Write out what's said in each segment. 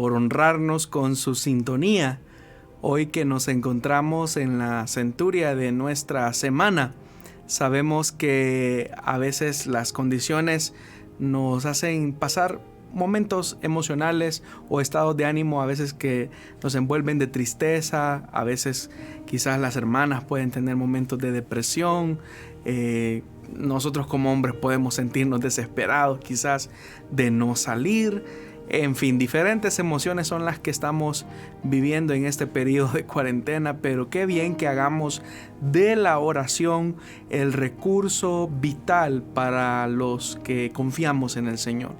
por honrarnos con su sintonía. Hoy que nos encontramos en la centuria de nuestra semana, sabemos que a veces las condiciones nos hacen pasar momentos emocionales o estados de ánimo a veces que nos envuelven de tristeza. A veces quizás las hermanas pueden tener momentos de depresión. Nosotros como hombres podemos sentirnos desesperados quizás de no salir. En fin, diferentes emociones son las que estamos viviendo en este periodo de cuarentena, pero qué bien que hagamos de la oración el recurso vital para los que confiamos en el Señor.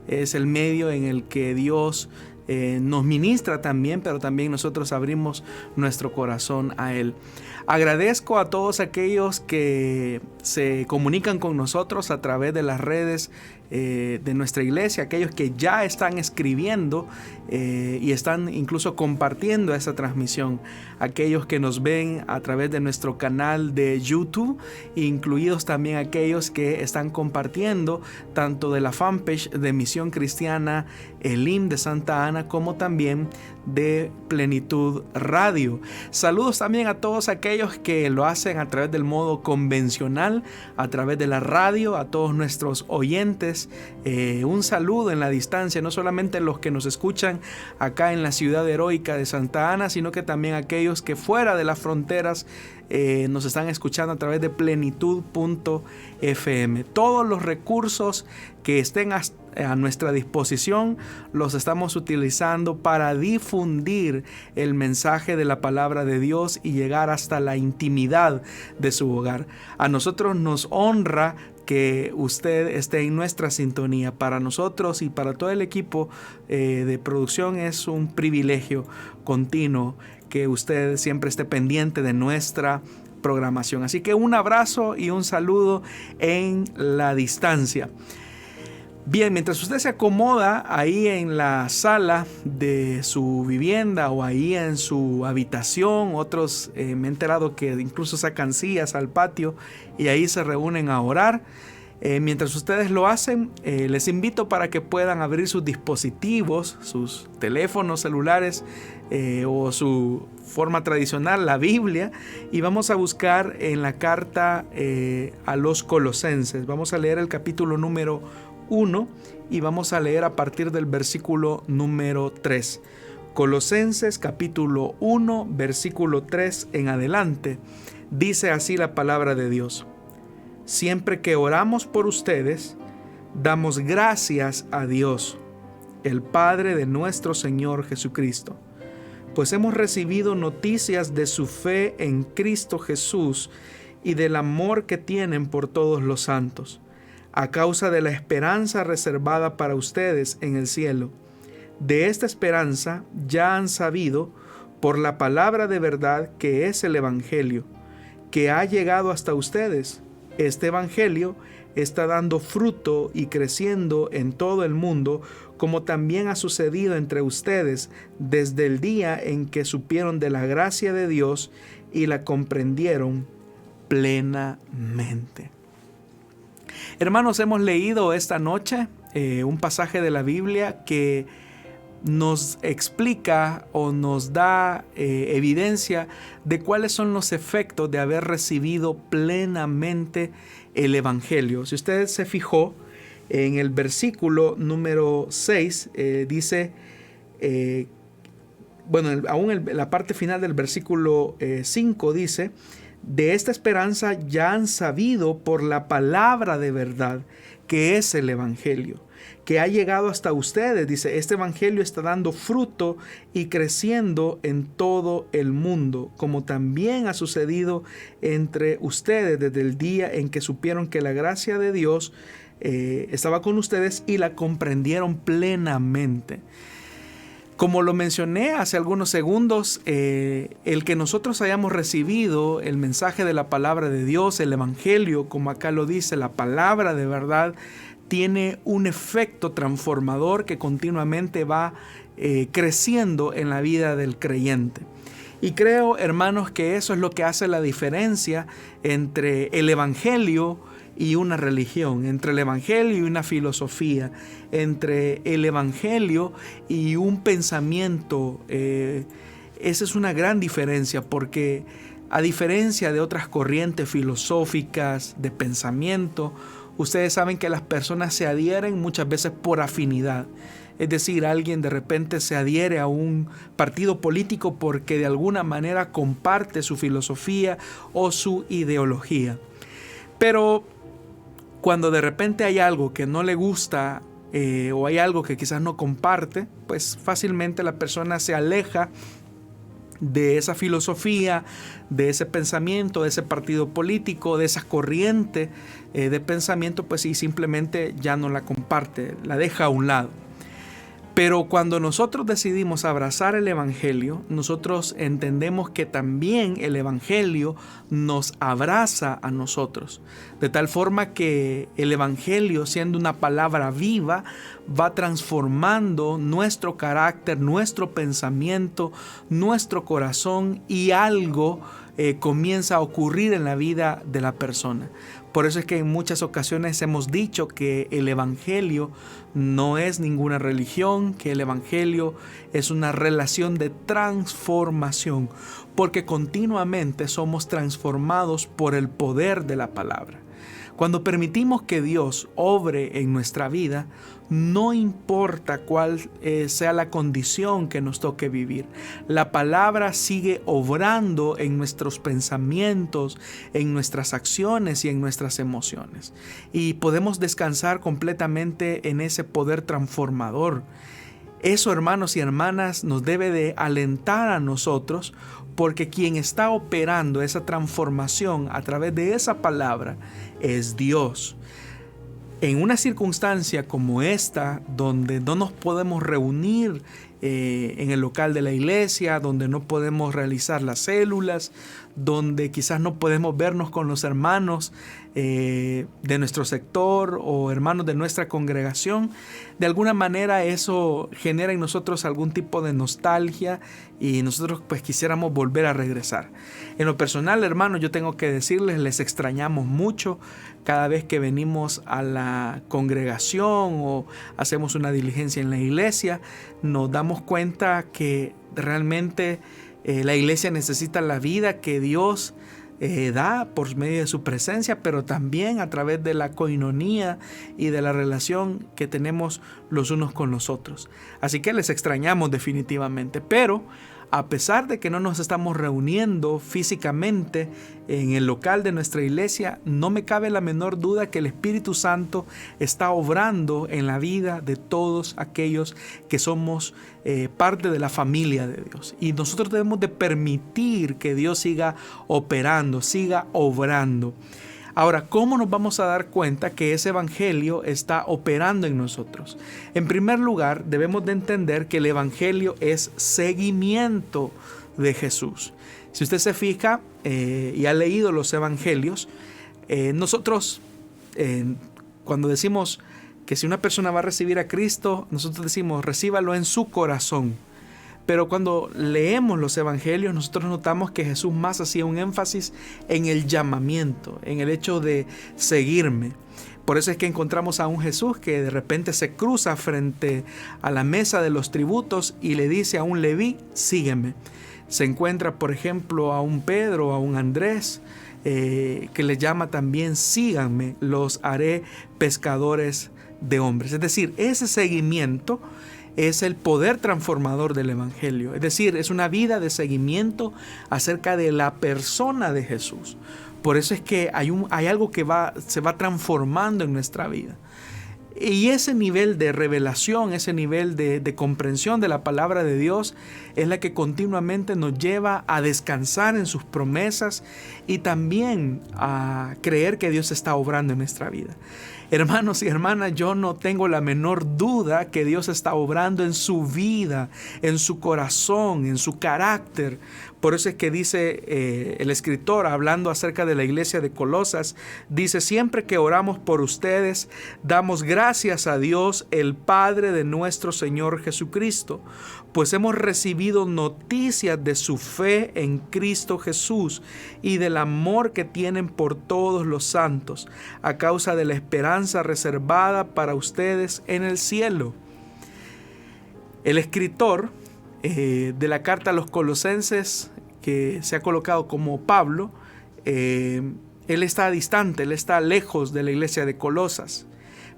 Es el medio en el que Dios nos ministra también, pero también nosotros abrimos nuestro corazón a Él. Agradezco a todos aquellos que se comunican con nosotros a través de las redes de nuestra iglesia, aquellos que ya están escribiendo y están incluso compartiendo esta transmisión, aquellos que nos ven a través de nuestro canal de YouTube, incluidos también aquellos que están compartiendo tanto de la fanpage de Misión Cristiana Elim de Santa Ana como también de Plenitud Radio. Saludos también a todos aquellos que lo hacen a través del modo convencional, a través de la radio, a todos nuestros oyentes. Un saludo en la distancia, no solamente los que nos escuchan acá en la ciudad heroica de Santa Ana, sino que también aquellos que fuera de las fronteras nos están escuchando a través de plenitud.fm. Todos los recursos que estén a nuestra disposición los estamos utilizando para difundir el mensaje de la palabra de Dios y llegar hasta la intimidad de su hogar. A nosotros nos honra que usted esté en nuestra sintonía. Para nosotros y para todo el equipo de producción es un privilegio continuo que usted siempre esté pendiente de nuestra programación. Así que un abrazo y un saludo en la distancia. Bien, mientras usted se acomoda ahí en la sala de su vivienda o ahí en su habitación, otros me he enterado que incluso sacan sillas al patio y ahí se reúnen a orar. Mientras ustedes lo hacen, les invito para que puedan abrir sus dispositivos, sus teléfonos celulares o su forma tradicional, la Biblia, y vamos a buscar en la carta a los Colosenses. Vamos a leer el capítulo número 1 y vamos a leer a partir del versículo número 3. Colosenses capítulo 1, versículo 3 en adelante. Dice así la palabra de Dios: siempre que oramos por ustedes, damos gracias a Dios, el Padre de nuestro Señor Jesucristo, pues hemos recibido noticias de su fe en Cristo Jesús y del amor que tienen por todos los santos, a causa de la esperanza reservada para ustedes en el cielo. De esta esperanza ya han sabido por la palabra de verdad que es el Evangelio, que ha llegado hasta ustedes. Este Evangelio está dando fruto y creciendo en todo el mundo, como también ha sucedido entre ustedes desde el día en que supieron de la gracia de Dios y la comprendieron plenamente. Hermanos, hemos leído esta noche un pasaje de la Biblia que nos explica o nos da evidencia de cuáles son los efectos de haber recibido plenamente el Evangelio. Si usted se fijó en el versículo número 6, dice, aún en la parte final del versículo 5 dice: de esta esperanza ya han sabido por la palabra de verdad que es el Evangelio, que ha llegado hasta ustedes. Dice, este Evangelio está dando fruto y creciendo en todo el mundo, como también ha sucedido entre ustedes desde el día en que supieron que la gracia de Dios estaba con ustedes y la comprendieron plenamente. Como lo mencioné hace algunos segundos, el que nosotros hayamos recibido el mensaje de la palabra de Dios, el Evangelio, como acá lo dice, la palabra de verdad, tiene un efecto transformador que continuamente va creciendo en la vida del creyente. Y creo, hermanos, que eso es lo que hace la diferencia entre el Evangelio y una religión, entre el evangelio y una filosofía, entre el evangelio y un pensamiento. Esa es una gran diferencia, porque a diferencia de otras corrientes filosóficas de pensamiento, ustedes saben que las personas se adhieren muchas veces por afinidad. Es decir, alguien de repente se adhiere a un partido político porque de alguna manera comparte su filosofía o su ideología. Pero cuando de repente hay algo que no le gusta o hay algo que quizás no comparte, pues fácilmente la persona se aleja de esa filosofía, de ese pensamiento, de ese partido político, de esa corriente de pensamiento, pues y simplemente ya no la comparte, la deja a un lado. Pero cuando nosotros decidimos abrazar el evangelio, nosotros entendemos que también el evangelio nos abraza a nosotros. De tal forma que el evangelio, siendo una palabra viva, va transformando nuestro carácter, nuestro pensamiento, nuestro corazón, y algo comienza a ocurrir en la vida de la persona. Por eso es que en muchas ocasiones hemos dicho que el evangelio no es ninguna religión, que el evangelio es una relación de transformación, porque continuamente somos transformados por el poder de la palabra. Cuando permitimos que Dios obre en nuestra vida, no importa cuál sea la condición que nos toque vivir, la palabra sigue obrando en nuestros pensamientos, en nuestras acciones y en nuestras emociones. Y podemos descansar completamente en ese poder transformador. Eso, hermanos y hermanas, nos debe de alentar a nosotros, porque quien está operando esa transformación a través de esa palabra es Dios. En una circunstancia como esta, donde no nos podemos reunir en el local de la iglesia, donde no podemos realizar las células, donde quizás no podemos vernos con los hermanos de nuestro sector o hermanos de nuestra congregación, de alguna manera eso genera en nosotros algún tipo de nostalgia y nosotros pues quisiéramos volver a regresar. En lo personal, hermanos, yo tengo que decirles, les extrañamos mucho cada vez que venimos a la congregación o hacemos una diligencia en la iglesia. Nos damos cuenta que realmente la iglesia necesita la vida que Dios da por medio de su presencia, pero también a través de la coinonía y de la relación que tenemos los unos con los otros. Así que les extrañamos definitivamente, pero a pesar de que no nos estamos reuniendo físicamente en el local de nuestra iglesia, no me cabe la menor duda que el Espíritu Santo está obrando en la vida de todos aquellos que somos parte de la familia de Dios. Y nosotros debemos de permitir que Dios siga operando, siga obrando. Ahora, ¿cómo nos vamos a dar cuenta que ese evangelio está operando en nosotros? En primer lugar, debemos de entender que el evangelio es seguimiento de Jesús. Si usted se fija y ha leído los evangelios, nosotros cuando decimos que si una persona va a recibir a Cristo, nosotros decimos recíbalo en su corazón. Pero cuando leemos los evangelios, nosotros notamos que Jesús más hacía un énfasis en el llamamiento, en el hecho de seguirme. Por eso es que encontramos a un Jesús que de repente se cruza frente a la mesa de los tributos y le dice a un Leví, sígueme. Se encuentra, por ejemplo, a un Pedro, a un Andrés, que le llama también, síganme, los haré pescadores de hombres. Es decir, ese seguimiento es el poder transformador del evangelio. Es decir, es una vida de seguimiento acerca de la persona de Jesús. Por eso es que hay algo que se va transformando en nuestra vida. Y ese nivel de revelación, ese nivel de comprensión de la palabra de Dios es la que continuamente nos lleva a descansar en sus promesas y también a creer que Dios está obrando en nuestra vida. Hermanos y hermanas, yo no tengo la menor duda que Dios está obrando en su vida, en su corazón, en su carácter. Por eso es que dice el escritor, hablando acerca de la iglesia de Colosas, dice, siempre que oramos por ustedes, damos gracias gracias a Dios, el Padre de nuestro Señor Jesucristo, pues hemos recibido noticias de su fe en Cristo Jesús y del amor que tienen por todos los santos, a causa de la esperanza reservada para ustedes en el cielo. El escritor de la carta a los Colosenses, que se ha colocado como Pablo, él está distante, él está lejos de la iglesia de Colosas.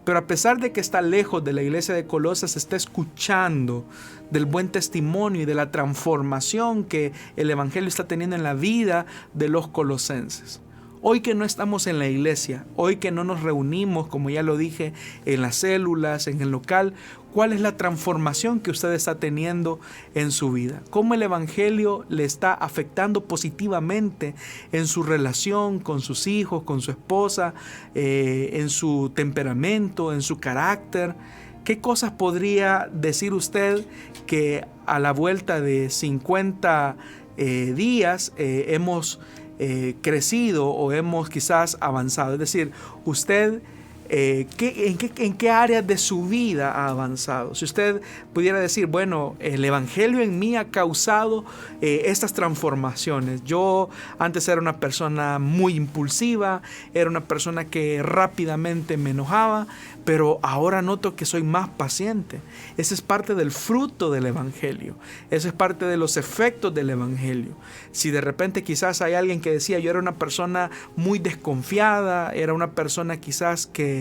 Pero a pesar de que está lejos de la iglesia de Colosas, está escuchando del buen testimonio y de la transformación que el evangelio está teniendo en la vida de los colosenses. Hoy que no estamos en la iglesia, hoy que no nos reunimos, como ya lo dije, en las células, en el local, ¿cuál es la transformación que usted está teniendo en su vida? ¿Cómo el evangelio le está afectando positivamente en su relación con sus hijos, con su esposa, en su temperamento, en su carácter? ¿Qué cosas podría decir usted que a la vuelta de 50 días hemos crecido o hemos quizás avanzado? Es decir, usted ¿en qué áreas de su vida ha avanzado? Si usted pudiera decir, bueno, el evangelio en mí ha causado estas transformaciones. Yo antes era una persona muy impulsiva, era una persona que rápidamente me enojaba, pero ahora noto que soy más paciente. Ese es parte del fruto del evangelio. Eso es parte de los efectos del evangelio. Si de repente quizás hay alguien que decía, yo era una persona muy desconfiada, era una persona quizás que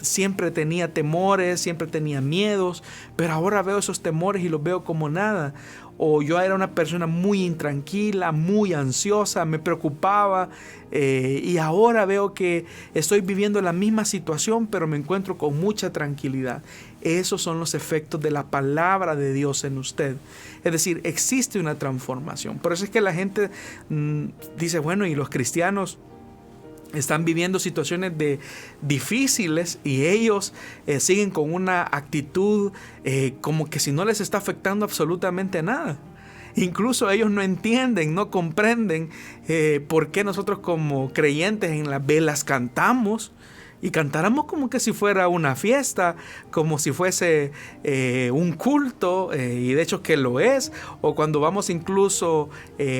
siempre tenía temores, siempre tenía miedos, pero ahora veo esos temores y los veo como nada. O yo era una persona muy intranquila, muy ansiosa, me preocupaba, y ahora veo que estoy viviendo la misma situación, pero me encuentro con mucha tranquilidad. Esos son los efectos de la palabra de Dios en usted. Es decir, existe una transformación. Por eso es que la gente dice, bueno, y los cristianos están viviendo situaciones difíciles y ellos siguen con una actitud como que si no les está afectando absolutamente nada. Incluso ellos no entienden, no comprenden por qué nosotros como creyentes en las velas cantamos. Y cantáramos como que si fuera una fiesta, como si fuese un culto, y de hecho que lo es. O cuando vamos incluso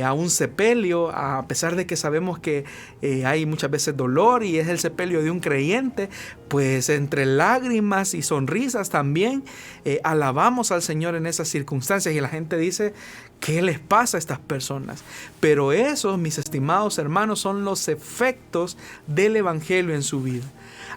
a un sepelio, a pesar de que sabemos que hay muchas veces dolor y es el sepelio de un creyente, pues entre lágrimas y sonrisas también alabamos al Señor en esas circunstancias. Y la gente dice, ¿qué les pasa a estas personas? Pero esos, mis estimados hermanos, son los efectos del evangelio en su vida.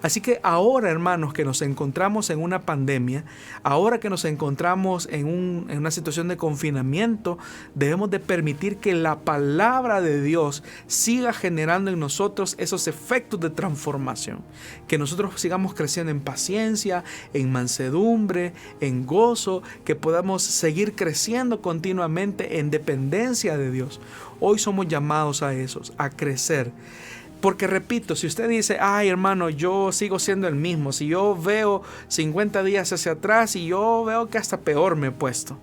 Así que ahora, hermanos, que nos encontramos en una pandemia, ahora que nos encontramos en una situación de confinamiento, debemos de permitir que la palabra de Dios siga generando en nosotros esos efectos de transformación. Que nosotros sigamos creciendo en paciencia, en mansedumbre, en gozo, que podamos seguir creciendo continuamente en dependencia de Dios. Hoy somos llamados a esos, a crecer. Porque repito, si usted dice, ay hermano, yo sigo siendo el mismo, si yo veo 50 días hacia atrás y yo veo que hasta peor me he puesto,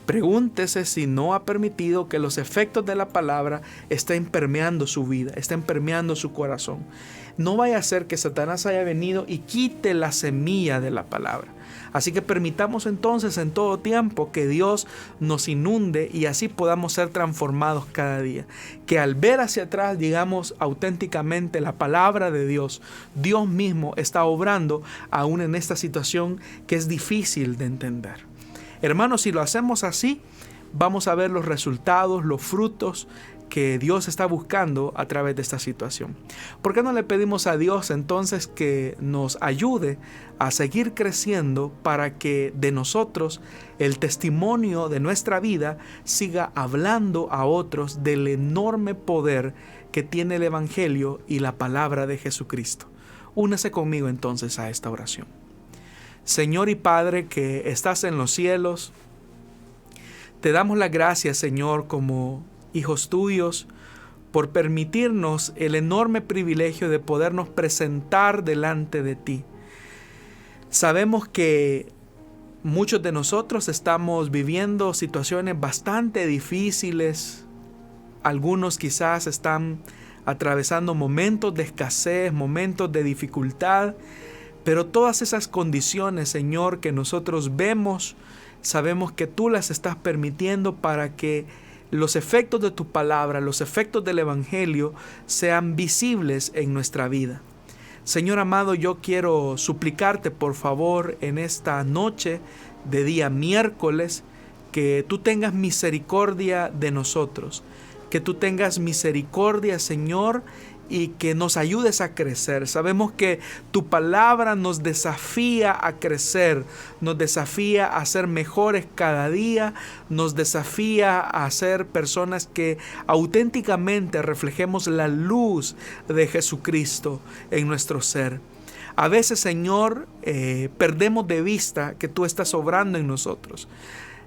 pregúntese si no ha permitido que los efectos de la palabra estén permeando su vida, estén permeando su corazón. No vaya a ser que Satanás haya venido y quite la semilla de la palabra. Así que permitamos entonces en todo tiempo que Dios nos inunde y así podamos ser transformados cada día. Que al ver hacia atrás digamos auténticamente la palabra de Dios, Dios mismo está obrando aún en esta situación que es difícil de entender. Hermanos, si lo hacemos así, vamos a ver los resultados, los frutos que Dios está buscando a través de esta situación. ¿Por qué no le pedimos a Dios entonces que nos ayude a seguir creciendo para que de nosotros el testimonio de nuestra vida siga hablando a otros del enorme poder que tiene el Evangelio y la palabra de Jesucristo? Únase conmigo entonces a esta oración. Señor y Padre que estás en los cielos, te damos las gracias, Señor, como hijos tuyos, por permitirnos el enorme privilegio de podernos presentar delante de ti. Sabemos que muchos de nosotros estamos viviendo situaciones bastante difíciles. Algunos quizás están atravesando momentos de escasez, momentos de dificultad, Pero todas esas condiciones, Señor, que nosotros vemos, sabemos que tú las estás permitiendo para que los efectos de tu palabra, los efectos del Evangelio sean visibles en nuestra vida. Señor amado, yo quiero suplicarte, por favor, en esta noche de día miércoles, que tú tengas misericordia de nosotros, que tú tengas misericordia, Señor, y que nos ayudes a crecer. Sabemos que tu palabra nos desafía a crecer, nos desafía a ser mejores cada día, nos desafía a ser personas que auténticamente reflejemos la luz de Jesucristo en nuestro ser. A veces, Señor, perdemos de vista que tú estás obrando en nosotros.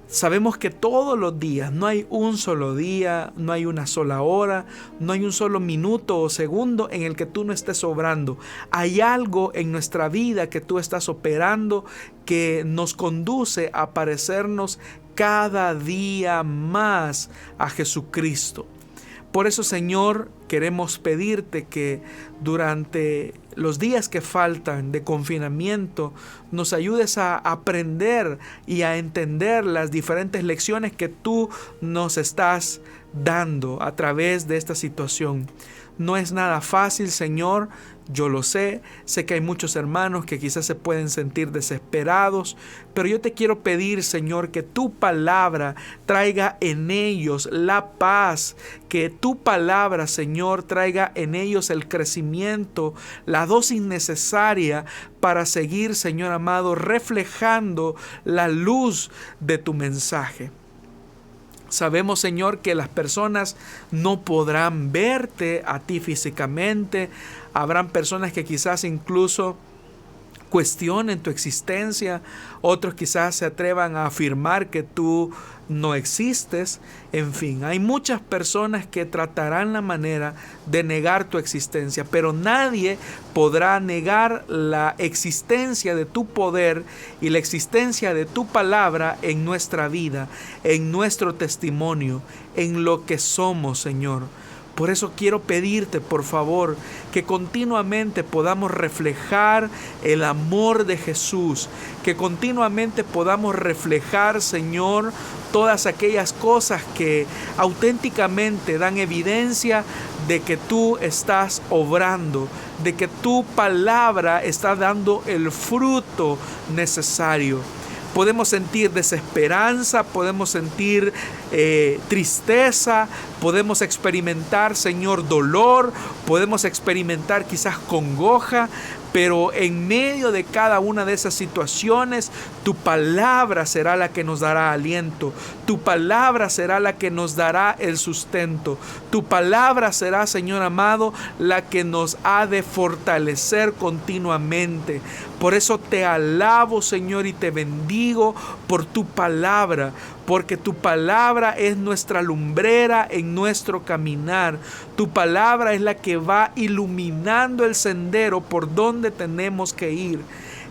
Sabemos que todos los días, no hay un solo día, no hay una sola hora, no hay un solo minuto o segundo en el que tú no estés obrando. Hay algo en nuestra vida que tú estás operando que nos conduce a parecernos cada día más a Jesucristo. Por eso, Señor, queremos pedirte que durante los días que faltan de confinamiento nos ayudes a aprender y a entender las diferentes lecciones que tú nos estás dando a través de esta situación. No es nada fácil, Señor, yo lo sé que hay muchos hermanos que quizás se pueden sentir desesperados, pero yo te quiero pedir, Señor, que tu palabra traiga en ellos la paz, que tu palabra, Señor, traiga en ellos el crecimiento, la dosis necesaria para seguir, Señor amado, reflejando la luz de tu mensaje. Sabemos, Señor, que las personas no podrán verte a ti físicamente. Habrán personas que quizás incluso cuestionen tu existencia. Otros quizás se atrevan a afirmar que tú no existes. En fin, hay muchas personas que tratarán la manera de negar tu existencia, pero nadie podrá negar la existencia de tu poder y la existencia de tu palabra en nuestra vida, en nuestro testimonio, en lo que somos, Señor. Por eso quiero pedirte, por favor, que continuamente podamos reflejar el amor de Jesús, que continuamente podamos reflejar, Señor, todas aquellas cosas que auténticamente dan evidencia de que tú estás obrando, de que tu palabra está dando el fruto necesario. Podemos sentir desesperanza, podemos sentir tristeza, podemos experimentar, Señor, dolor, podemos experimentar quizás congoja, pero en medio de cada una de esas situaciones, tu palabra será la que nos dará aliento, tu palabra será la que nos dará el sustento, tu palabra será, Señor amado, la que nos ha de fortalecer continuamente. Por eso te alabo, Señor, y te bendigo por tu palabra, porque tu palabra es nuestra lumbrera en nuestro caminar. Tu palabra es la que va iluminando el sendero por donde tenemos que ir.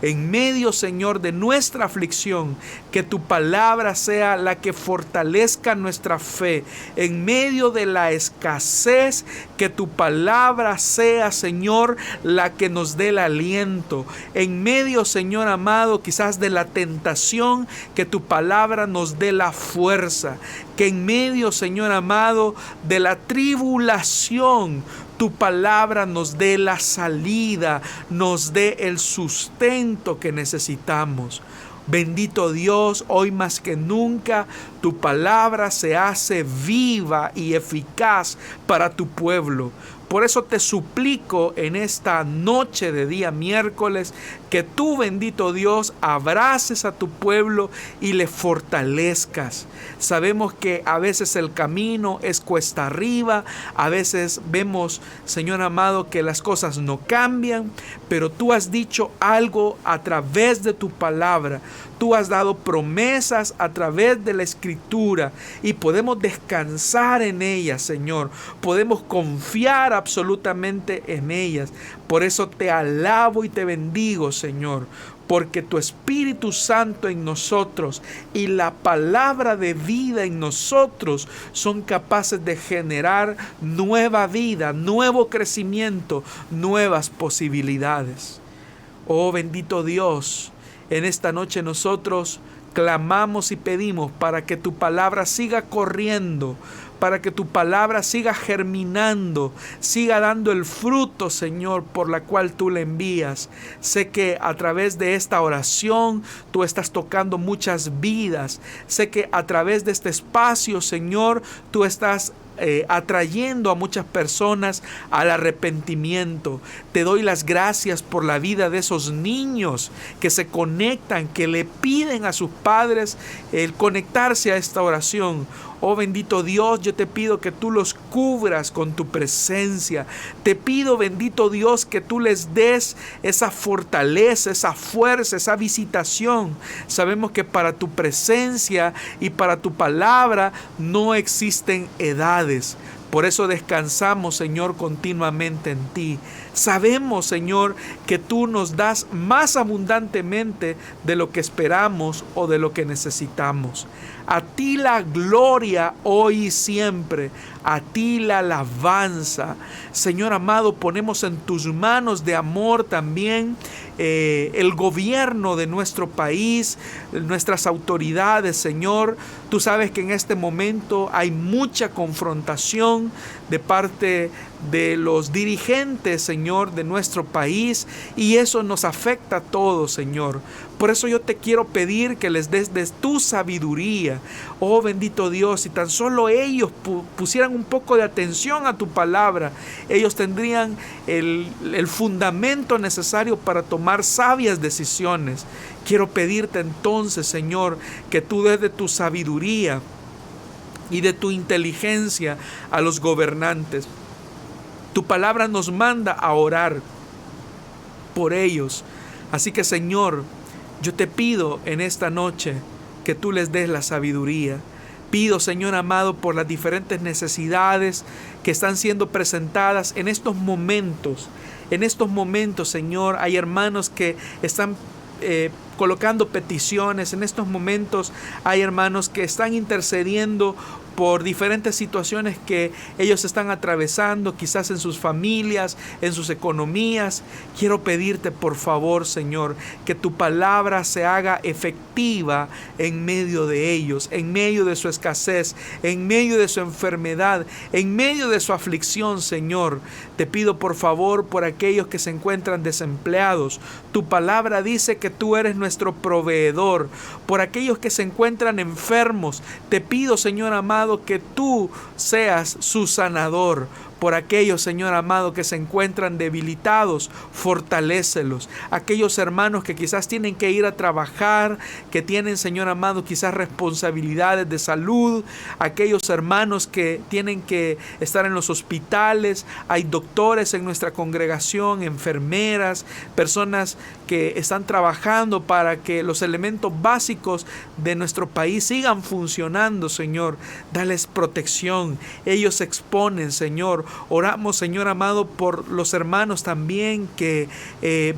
En medio, Señor, de nuestra aflicción, que tu palabra sea la que fortalezca nuestra fe. En medio de la escasez, que tu palabra sea, Señor, la que nos dé el aliento. En medio, Señor amado, quizás de la tentación, que tu palabra nos dé la fuerza. Que en medio, Señor amado, de la tribulación, tu palabra nos dé la salida, nos dé el sustento que necesitamos. Bendito Dios, hoy más que nunca, tu palabra se hace viva y eficaz para tu pueblo. Por eso te suplico en esta noche de día miércoles que tú, bendito Dios, abraces a tu pueblo y le fortalezcas. Sabemos que a veces el camino es cuesta arriba, a veces vemos, Señor amado, que las cosas no cambian, pero tú has dicho algo a través de tu palabra. Tú has dado promesas a través de la Escritura y podemos descansar en ellas, Señor. Podemos confiar absolutamente en ellas. Por eso te alabo y te bendigo, Señor, porque tu Espíritu Santo en nosotros y la palabra de vida en nosotros son capaces de generar nueva vida, nuevo crecimiento, nuevas posibilidades. Oh bendito Dios, en esta noche nosotros clamamos y pedimos para que tu palabra siga corriendo, para que tu palabra siga germinando, siga dando el fruto, Señor, por la cual tú la envías. Sé que a través de esta oración tú estás tocando muchas vidas. Sé que a través de este espacio, Señor, tú estás atrayendo a muchas personas al arrepentimiento. Te doy las gracias por la vida de esos niños que se conectan, que le piden a sus padres el conectarse a esta oración. Oh bendito Dios, yo te pido que tú los cubras con tu presencia. Te pido, bendito Dios, que tú les des esa fortaleza, esa fuerza, esa visitación. Sabemos que para tu presencia y para tu palabra no existen edades. Por eso descansamos, Señor, continuamente en ti. Sabemos, Señor, que tú nos das más abundantemente de lo que esperamos o de lo que necesitamos. A ti la gloria hoy y siempre. A ti la alabanza. Señor amado, ponemos en tus manos de amor también el gobierno de nuestro país, nuestras autoridades, Señor. Tú sabes que en este momento hay mucha confrontación de parte de los dirigentes, Señor, de nuestro país, y eso nos afecta a todos, Señor. Por eso yo te quiero pedir que les des de tu sabiduría. Oh bendito Dios, si tan solo ellos pusieran un poco de atención a tu palabra, ellos tendrían el fundamento necesario para tomar sabias decisiones. Quiero pedirte entonces, Señor, que tú des de tu sabiduría y de tu inteligencia a los gobernantes. Tu palabra nos manda a orar por ellos. Así que, Señor, yo te pido en esta noche que tú les des la sabiduría. Pido, Señor amado, por las diferentes necesidades que están siendo presentadas en estos momentos. En estos momentos, Señor, hay hermanos que están colocando peticiones. En estos momentos hay hermanos que están intercediendo por diferentes situaciones que ellos están atravesando, quizás en sus familias, en sus economías. Quiero pedirte, por favor, Señor, que tu palabra se haga efectiva en medio de ellos, en medio de su escasez, en medio de su enfermedad, en medio de su aflicción, Señor. Te pido, por favor, por aquellos que se encuentran desempleados. Tu palabra dice que tú eres nuestro proveedor. Por aquellos que se encuentran enfermos, te pido, Señor amado, que tú seas su sanador. Por aquellos, Señor amado, que se encuentran debilitados, fortalécelos. Aquellos hermanos que quizás tienen que ir a trabajar, que tienen, Señor amado, quizás responsabilidades de salud. Aquellos hermanos que tienen que estar en los hospitales. Hay doctores en nuestra congregación, enfermeras, personas que están trabajando para que los elementos básicos de nuestro país sigan funcionando, Señor. Dales protección. Ellos se exponen, Señor. Oramos, Señor amado, por los hermanos también que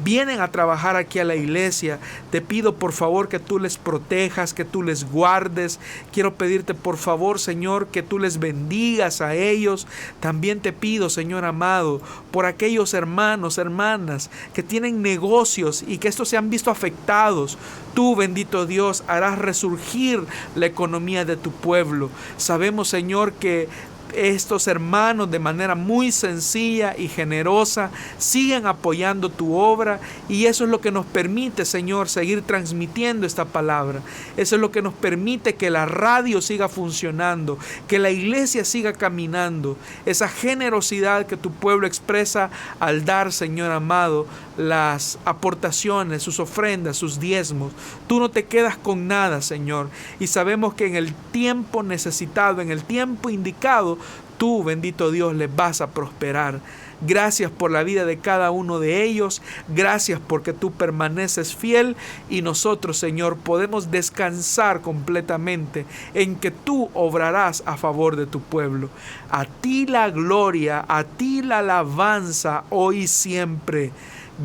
vienen a trabajar aquí a la iglesia. Te pido, por favor, que tú les protejas, que tú les guardes. Quiero pedirte, por favor, Señor, que tú les bendigas a ellos. También te pido, Señor amado, por aquellos hermanos, hermanas que tienen negocios y que estos se han visto afectados. Tú, bendito Dios, harás resurgir la economía de tu pueblo. Sabemos, Señor, que estos hermanos de manera muy sencilla y generosa siguen apoyando tu obra, y eso es lo que nos permite, Señor, seguir transmitiendo esta palabra. Eso es lo que nos permite que la radio siga funcionando, que la iglesia siga caminando. Esa generosidad que tu pueblo expresa al dar, Señor amado, las aportaciones, sus ofrendas, sus diezmos. Tú no te quedas con nada, Señor, y sabemos que en el tiempo necesitado, en el tiempo indicado, tú, bendito Dios, les vas a prosperar. Gracias por la vida de cada uno de ellos. Gracias porque tú permaneces fiel, y nosotros, Señor, podemos descansar completamente en que tú obrarás a favor de tu pueblo. A ti la gloria, a ti la alabanza hoy y siempre.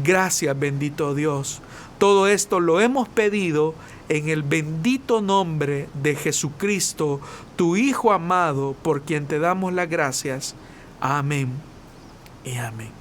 Gracias, bendito Dios. Todo esto lo hemos pedido en el bendito nombre de Jesucristo, tu Hijo amado, por quien te damos las gracias. Amén y amén.